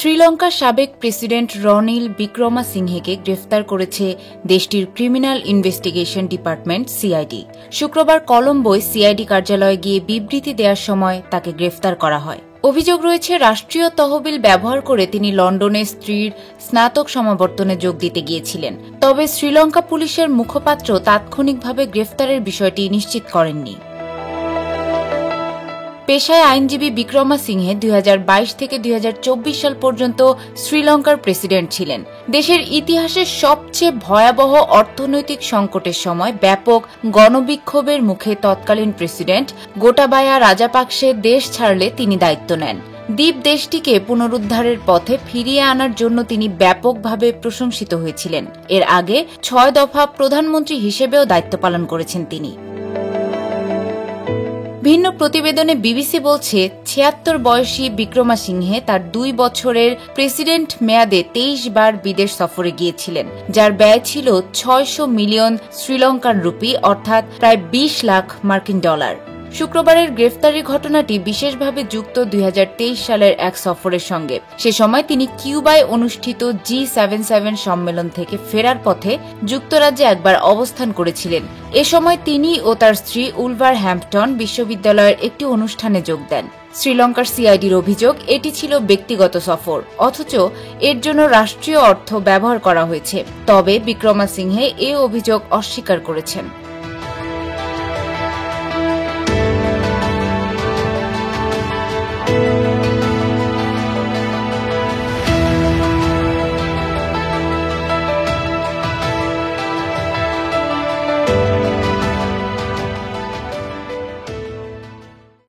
শ্রীলঙ্কার সাবেক প্রেসিডেন্ট রনিল বিক্রমাসিংহেকে গ্রেফতার করেছে দেশটির ক্রিমিনাল ইনভেস্টিগেশন ডিপার্টমেন্ট সিআইডি। শুক্রবার কলম্বোয় সিআইডি কার্যালয়ে গিয়ে বিবৃতি দেওয়ার সময় তাকে গ্রেফতার করা হয়। অভিযোগ রয়েছে, রাষ্ট্রীয় তহবিল ব্যবহার করে তিনি লন্ডনে স্ত্রীর স্নাতক সমাবর্তনে যোগ দিতে গিয়েছিলেন। তবে শ্রীলঙ্কা পুলিশের মুখপাত্র তাৎক্ষণিকভাবে গ্রেফতারের বিষয়টি নিশ্চিত করেননি। পেশায় আইনজীবী বিক্রমাসিংহে 2022 থেকে 2024 সাল পর্যন্ত শ্রীলঙ্কার প্রেসিডেন্ট ছিলেন। দেশের ইতিহাসের সবচেয়ে ভয়াবহ অর্থনৈতিক সংকটের সময় ব্যাপক গণবিক্ষোভের মুখে তৎকালীন প্রেসিডেন্ট গোটাবায়া রাজাপাকসে দেশ ছাড়লে তিনি দায়িত্ব নেন। দ্বীপ দেশটিকে পুনরুদ্ধারের পথে ফিরিয়ে আনার জন্য তিনি ব্যাপকভাবে প্রশংসিত হয়েছিলেন। এর আগে 6 দফা প্রধানমন্ত্রী হিসেবেও দায়িত্ব পালন করেছেন তিনি। ভিন্ন প্রতিবেদনে বিবিসি বলছে, 76 বয়সী বিক্রমাসিংহে তার 2 বছরের প্রেসিডেন্ট মেয়াদে 23 বার বিদেশ সফরে গিয়েছিলেন, যার ব্যয় ছিল 600 মিলিয়ন শ্রীলঙ্কান রুপি, অর্থাৎ প্রায় 20 লাখ মার্কিন ডলার। শুক্রবারের গ্রেফতারির ঘটনাটি বিশেষভাবে যুক্ত 2023 সালের এক সফরের সঙ্গে। সে সময় তিনি কিউবায় অনুষ্ঠিত G77 সম্মেলন থেকে ফেরার পথে যুক্তরাজ্যে একবার অবস্থান করেছিলেন। এ সময় তিনি ও তার স্ত্রী উলভারহ্যাম্পটন বিশ্ববিদ্যালয়ের একটি অনুষ্ঠানে যোগ দেন। শ্রীলঙ্কার সিআইডির অভিযোগ, এটি ছিল ব্যক্তিগত সফর, অথচ এর জন্য রাষ্ট্রীয় অর্থ ব্যবহার করা হয়েছে। তবে বিক্রমাসিংহে এ অভিযোগ অস্বীকার করেছেন।